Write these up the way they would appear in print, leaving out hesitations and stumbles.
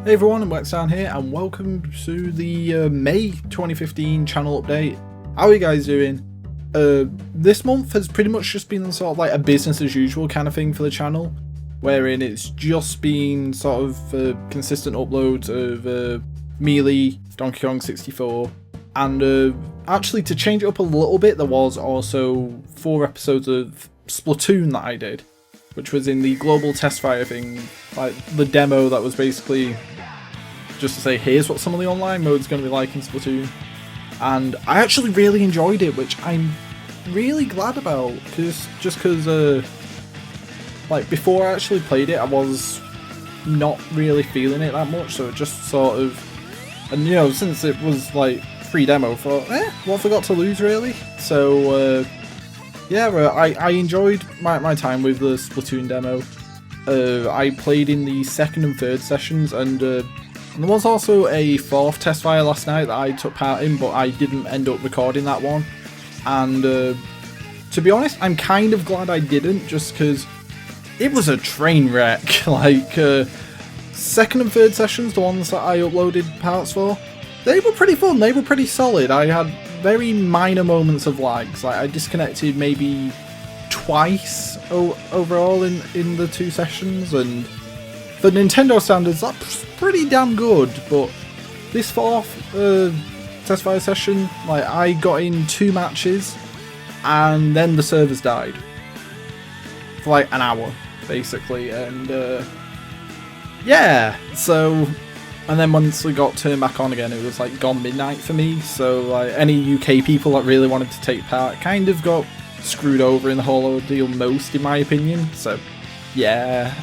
Hey everyone, I'm Wexdarn here, and welcome to the May 2015 channel update. How are you guys doing? This month has pretty much just been sort of like a business as usual kind of thing for the channel, wherein it's just been sort of consistent uploads of Melee, Donkey Kong 64, and actually to change it up a little bit, there was also 4 episodes of Splatoon that I did, which was in the global test fire thing, like the demo that was basically just to say, here's what some of the online mode's going to be like in Splatoon. And I actually really enjoyed it, which I'm really glad about, because like before I actually played it, I was not really feeling it that much, so it just sort of, and you know, since it was like free demo, I thought, what have I got to lose really? So yeah, I enjoyed my time with the Splatoon demo. I played in the 2nd and 3rd sessions, and there was also a 4th test fire last night that I took part in, but I didn't end up recording that one. And to be honest, I'm kind of glad I didn't, just because it was a train wreck. Like, 2nd and 3rd sessions, the ones that I uploaded parts for, they were pretty fun, they were pretty solid. I had very minor moments of lags, like I disconnected maybe twice overall in the 2 sessions, and for Nintendo standards that's pretty damn good. But this 4th test fire session, like I got in 2 matches and then the servers died for like an hour basically, and yeah, so, and then once we got turned back on again, it was like gone midnight for me. So like any UK people that really wanted to take part kind of got screwed over in the whole ordeal most, in my opinion. So yeah,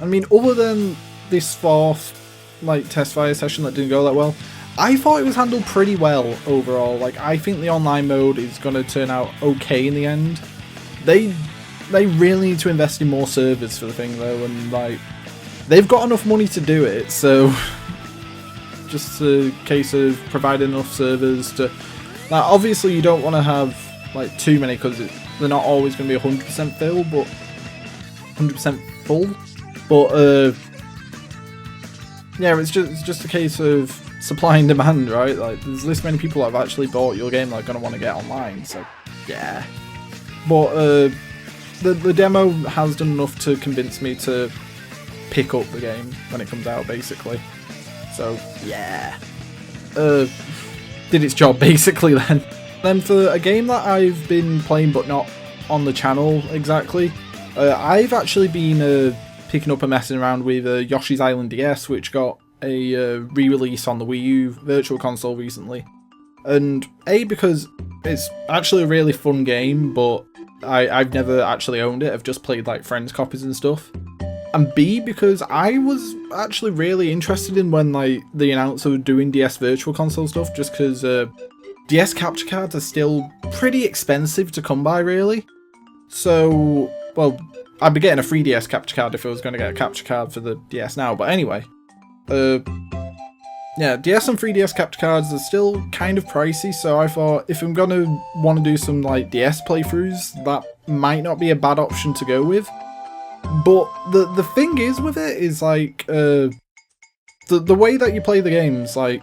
I mean, other than this 4th like test fire session that didn't go that well, I thought it was handled pretty well overall. Like I think the online mode is going to turn out okay in the end. They really need to invest in more servers for the thing though, and like they've got enough money to do it, so just a case of providing enough servers to, like, obviously you don't want to have like too many because they're not always going to be 100% full, but 100% full. But yeah, it's just a case of supply and demand, right? Like there's this many people that have actually bought your game that are going to want to get online, so yeah. But the demo has done enough to convince me to pick up the game when it comes out, basically. So yeah, did its job basically then. Then for a game that I've been playing but not on the channel exactly, I've actually been picking up and messing around with Yoshi's Island DS, which got a re-release on the Wii U Virtual Console recently. And A, because it's actually a really fun game, but I've never actually owned it, I've just played like friends' copies and stuff. And B, because I was actually really interested in when like the announcer were doing DS Virtual Console stuff, just because DS capture cards are still pretty expensive to come by, really. So, well, I'd be getting a 3DS capture card if I was going to get a capture card for the DS now, but anyway. Yeah, DS and 3DS capture cards are still kind of pricey, so I thought if I'm going to want to do some like DS playthroughs, that might not be a bad option to go with. But the thing is with it is like the way that you play the games, like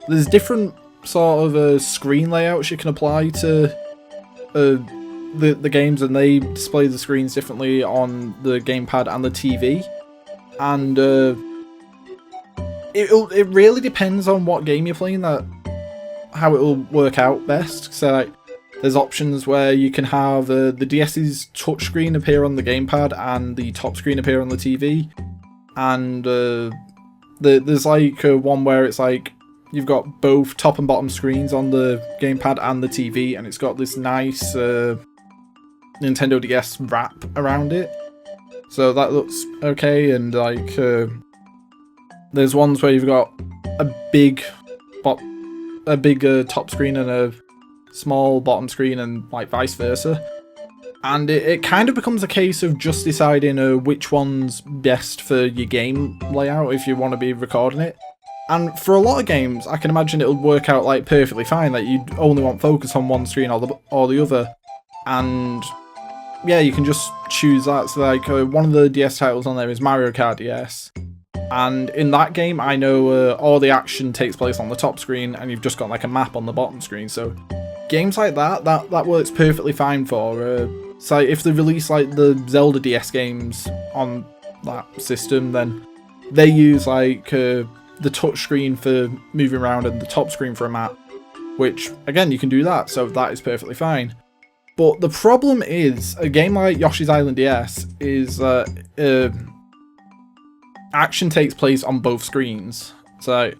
there's different sort of screen layouts you can apply to the games, and they display the screens differently on the gamepad and the TV, and it really depends on what game you're playing that how it will work out best. So like there's options where you can have the DS's touchscreen appear on the gamepad and the top screen appear on the TV. And there's like one where it's like you've got both top and bottom screens on the gamepad and the TV, and it's got this nice Nintendo DS wrap around it. So that looks okay. And like there's ones where you've got a big top screen and a small bottom screen, and like vice versa, and it kind of becomes a case of just deciding which one's best for your game layout if you want to be recording it. And for a lot of games I can imagine it'll work out like perfectly fine, that you'd only want focus on one screen or the other, and yeah, you can just choose that. So like one of the DS titles on there is Mario Kart DS, and in that game I know all the action takes place on the top screen, and you've just got like a map on the bottom screen. So games like that works perfectly fine for. So if they release like the Zelda DS games on that system, then they use like the touch screen for moving around and the top screen for a map, which again you can do that, so that is perfectly fine. But the problem is, a game like Yoshi's Island DS is action takes place on both screens. So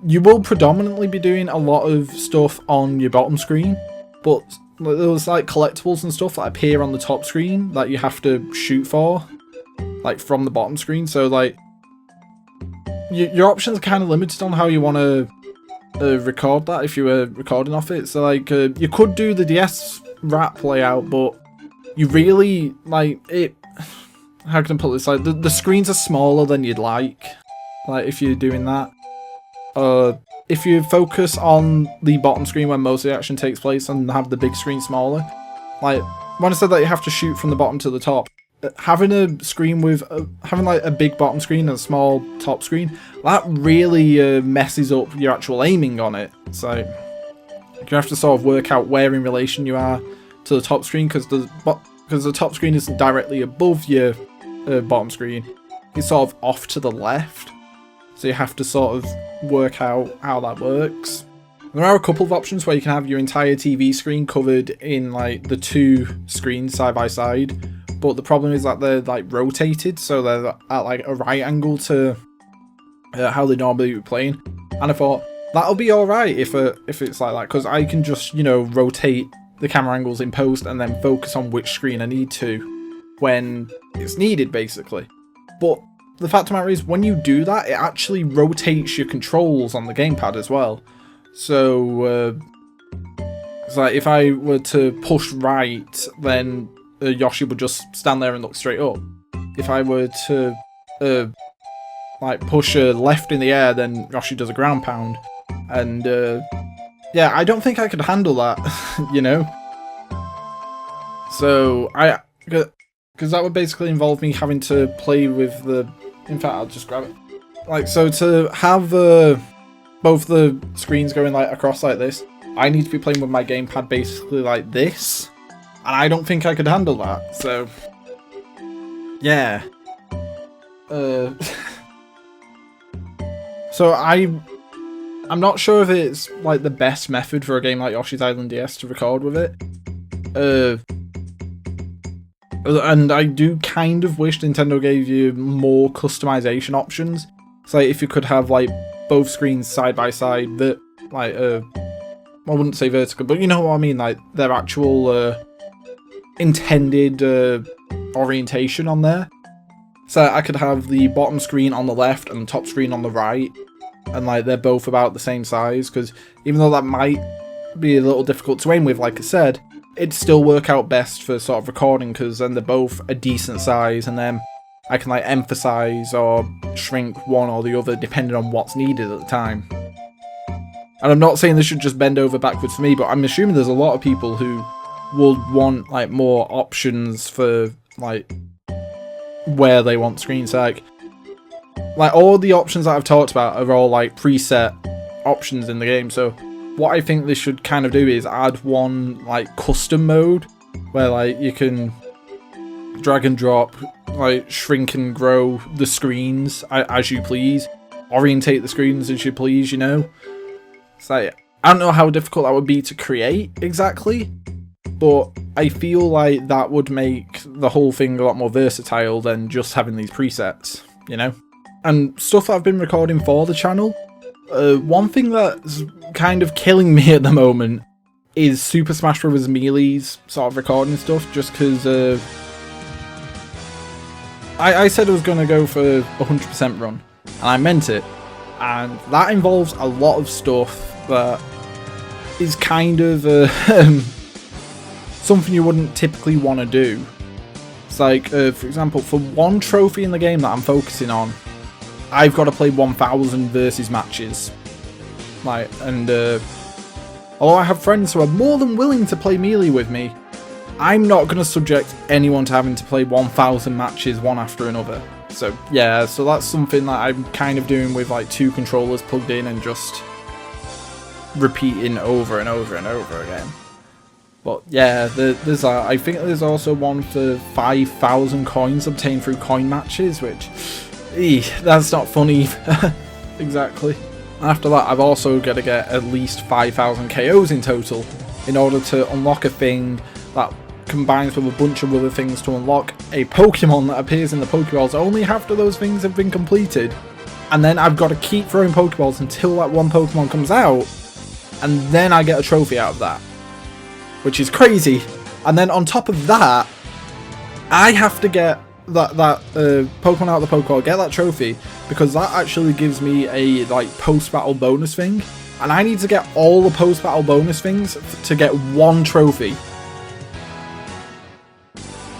you will predominantly be doing a lot of stuff on your bottom screen, but there's like collectibles and stuff that appear on the top screen that you have to shoot for, like from the bottom screen. So like your options are kind of limited on how you want to record that if you were recording off it. So like you could do the DS wrap layout, but you really like it. How can I put this? Like the screens are smaller than you'd like if you're doing that. If you focus on the bottom screen where most of the action takes place and have the big screen smaller, like when I said that you have to shoot from the bottom to the top, having a screen with having like a big bottom screen and a small top screen, that really messes up your actual aiming on it. So you have to sort of work out where in relation you are to the top screen, because the top screen isn't directly above your bottom screen, it's sort of off to the left. So you have to sort of work out how that works. There are a couple of options where you can have your entire TV screen covered in like the two screens side by side, but the problem is that they're like rotated, so they're at like a right angle to how they normally be playing. And I thought that'll be alright if it's like that, because I can just, you know, rotate the camera angles in post and then focus on which screen I need to when it's needed, basically. But the fact of the matter is, when you do that, it actually rotates your controls on the gamepad as well. So it's like if I were to push right, then Yoshi would just stand there and look straight up. If I were to like push left in the air, then Yoshi does a ground pound. And yeah, I don't think I could handle that, you know. So because that would basically involve me having to play with the. In fact, I'll just grab it. Like, so to have both the screens going like across like this, I need to be playing with my gamepad basically like this, and I don't think I could handle that. So yeah. So I'm not sure if it's like the best method for a game like Yoshi's Island DS to record with it. And I do kind of wish Nintendo gave you more customization options. So like, if you could have like both screens side by side, that like I wouldn't say vertical, but you know what I mean, like their actual intended orientation on there. So I could have the bottom screen on the left and the top screen on the right, and like they're both about the same size, because even though that might be a little difficult to aim with, like I said, it'd still work out best for sort of recording, because then they're both a decent size, and then I can like emphasize or shrink one or the other depending on what's needed at the time. And I'm not saying this should just bend over backwards for me, but I'm assuming there's a lot of people who would want like more options for like where they want screens. Like all the options that I've talked about are all like preset options in the game. So what I think they should kind of do is add one like custom mode where like you can drag and drop, like shrink and grow the screens as you please, orientate the screens as you please, you know. It's like, I don't know how difficult that would be to create exactly, but I feel like that would make the whole thing a lot more versatile than just having these presets, you know. And stuff that I've been recording for the channel, one thing that's kind of killing me at the moment is Super Smash Bros. Melee's sort of recording stuff, just because I said I was going to go for 100% run, and I meant it, and that involves a lot of stuff that is kind of something you wouldn't typically want to do. It's like, for example, for one trophy in the game that I'm focusing on, I've got to play 1000 versus matches. Like, and although I have friends who are more than willing to play Melee with me, I'm not going to subject anyone to having to play 1,000 matches one after another. So yeah, so that's something that I'm kind of doing with like 2 controllers plugged in and just repeating over and over and over again. But yeah, there's I think there's also one for 5,000 coins obtained through coin matches, which that's not funny exactly. After that, I've also got to get at least 5,000 KOs in total in order to unlock a thing that combines with a bunch of other things to unlock a Pokemon that appears in the Pokeballs only after those things have been completed. And then I've got to keep throwing Pokeballs until that one Pokemon comes out, and then I get a trophy out of that, which is crazy. And then on top of that, I have to get that Pokemon out of the Pokeball, get that trophy, because that actually gives me a like post-battle bonus thing, and I need to get all the post-battle bonus things to get one trophy.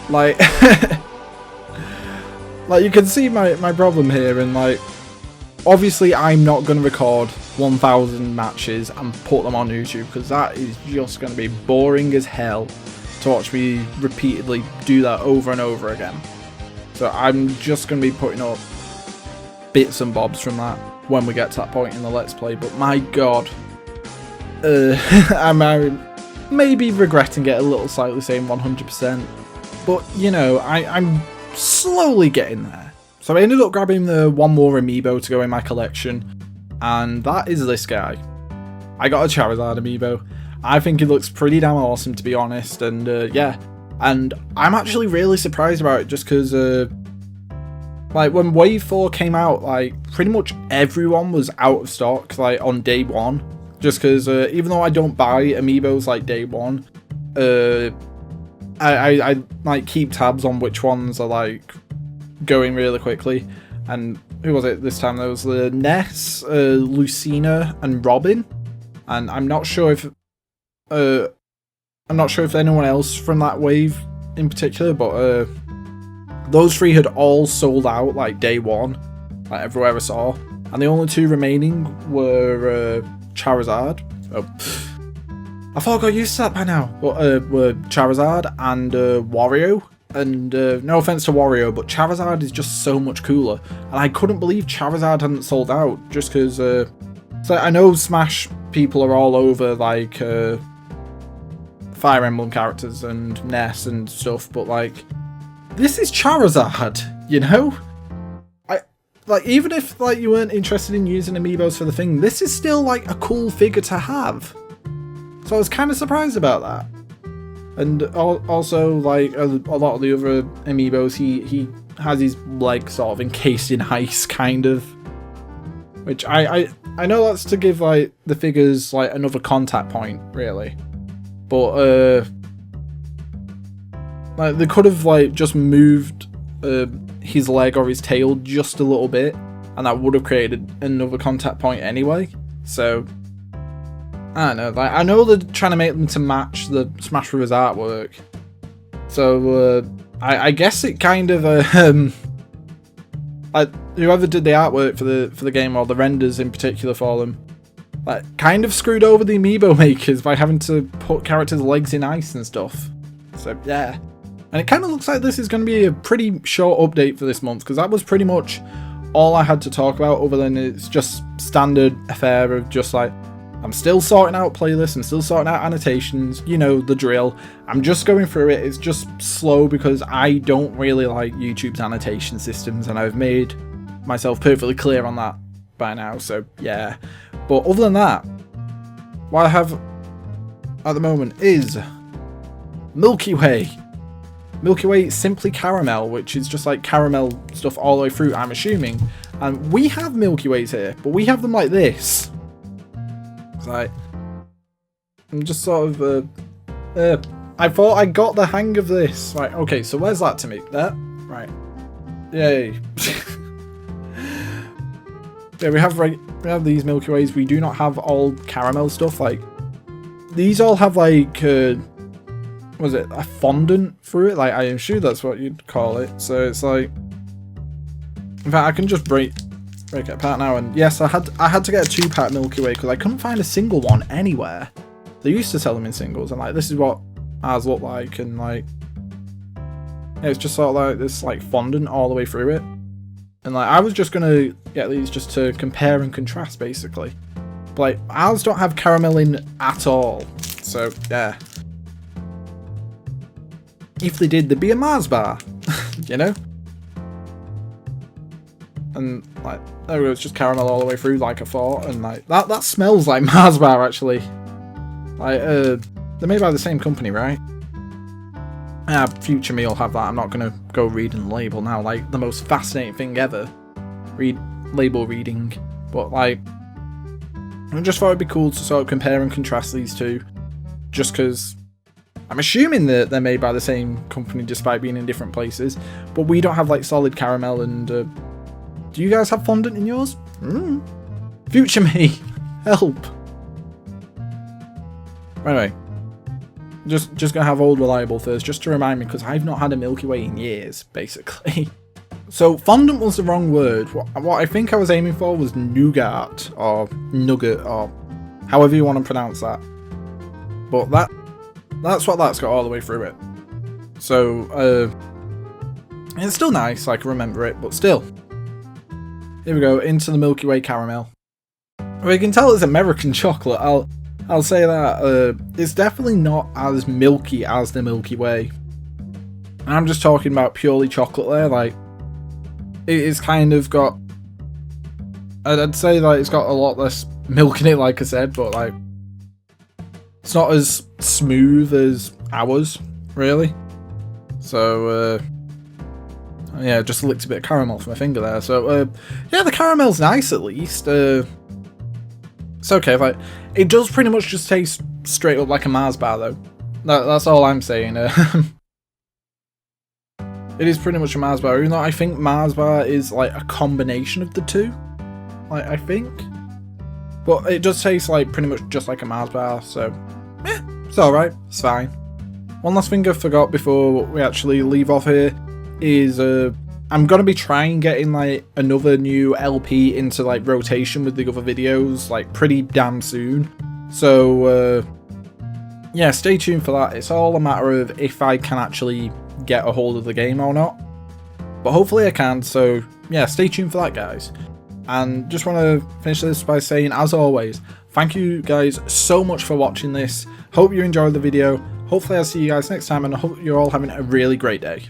Like, like you can see my problem here, and like, obviously I'm not going to record 1,000 matches and put them on YouTube, because that is just going to be boring as hell to watch me repeatedly do that over and over again. So I'm just going to be putting up bits and bobs from that when we get to that point in the Let's Play. But my god, I'm maybe regretting it a little slightly, saying 100%. But, you know, I'm slowly getting there. So I ended up grabbing the one more Amiibo to go in my collection, and that is this guy. I got a Charizard Amiibo. I think it looks pretty damn awesome, to be honest, and yeah. And I'm actually really surprised about it, just because, like, when Wave 4 came out, like, pretty much everyone was out of stock, like, on day one. Just because, even though I don't buy Amiibos, like, day one, I like, keep tabs on which ones are, like, going really quickly. And who was it this time? There was the Ness, Lucina, and Robin. And I'm not sure if anyone else from that wave in particular, but those 3 had all sold out like day one, like everywhere I saw, and the only 2 remaining were Charizard. Oh, I thought I got used to that by now. But were Charizard and Wario. And no offense to Wario, but Charizard is just so much cooler, and I couldn't believe Charizard hadn't sold out, just because. So I know Smash people are all over like Fire Emblem characters and Ness and stuff, but like, this is Charizard, you know? Like, even if like you weren't interested in using Amiibos for the thing, this is still like a cool figure to have. So I was kind of surprised about that. And also, like, a lot of the other Amiibos, he has his leg sort of encased in ice, kind of. Which I know that's to give like the figures like another contact point, really. But like, they could have like just moved his leg or his tail just a little bit, and that would have created another contact point anyway. So I don't know. Like, I know they're trying to make them to match the Smash Bros. Artwork. So I guess it kind of like, whoever did the artwork for the game, or the renders in particular for them, like, kind of screwed over the Amiibo makers by having to put characters' legs in ice and stuff. So yeah. And it kind of looks like this is going to be a pretty short update for this month, because that was pretty much all I had to talk about, other than it's just standard affair of just like, I'm still sorting out playlists, I'm still sorting out annotations, you know, the drill. I'm just going through it. It's just slow because I don't really like YouTube's annotation systems, and I've made myself perfectly clear on that by now, so yeah. But other than that, what I have at the moment is Milky Way. Milky Way Simply Caramel, which is just like caramel stuff all the way through, I'm assuming. And we have Milky Ways here, but we have them like this. It's like, I'm just sort of, I thought I got the hang of this. Right, okay, so where's that to me? There? Right. Yay. Yeah, we have these Milky Ways. We do not have all caramel stuff. Like, these all have like, was it a fondant through it? Like, I am sure that's what you'd call it. So it's like, in fact, I can just break it apart now. And yes, I had to get a 2-pack Milky Way because I couldn't find a single one anywhere. They used to sell them in singles, and like, this is what ours look like, and like yeah, it's just sort of like this like fondant all the way through it. And like I was just gonna get these just to compare and contrast basically. But like ours don't have caramel in at all. So yeah. If they did, there'd be a Mars bar, you know? And like there we go, it's just caramel all the way through like I thought, and like that smells like Mars bar actually. Like they're made by the same company, right? Future me will have that. I'm not gonna go reading the label now, like the most fascinating thing ever. Label reading. But like I just thought it'd be cool to sort of compare and contrast these two. Just because I'm assuming that they're made by the same company despite being in different places. But we don't have like solid caramel, and do you guys have fondant in yours? Future me, help. Anyway, just gonna have old reliable first, just to remind me, because I've not had a Milky Way in years, basically. So fondant was the wrong word. What I think I was aiming for was nougat, or nugget, or however you want to pronounce that. But that's what that's got all the way through it. So it's still nice, I can remember it, but still. Here we go, into the Milky Way caramel. We can tell it's American chocolate. I'll say that. It's definitely not as milky as the Milky Way. And I'm just talking about purely chocolate there. Like, it is kind of got... I'd say that it's got a lot less milk in it, like I said, but like... It's not as smooth as ours, really. So, yeah, just licked a bit of caramel off my finger there. So, yeah, the caramel's nice at least. It's okay. Like, it does pretty much just taste straight up like a Mars bar, though. That's all I'm saying. It is pretty much a Mars bar, even though I think Mars bar is like a combination of the two. Like, I think. But it does taste like pretty much just like a Mars bar, so yeah, it's alright. It's fine. One last thing I forgot before we actually leave off here is I'm gonna be trying getting like another new LP into like rotation with the other videos like pretty damn soon. So yeah, stay tuned for that. It's all a matter of if I can actually get a hold of the game or not. But hopefully I can, so yeah, stay tuned for that, guys. And just want to finish this by saying, as always, thank you guys so much for watching this. Hope you enjoyed the video. Hopefully I'll see you guys next time, and I hope you're all having a really great day.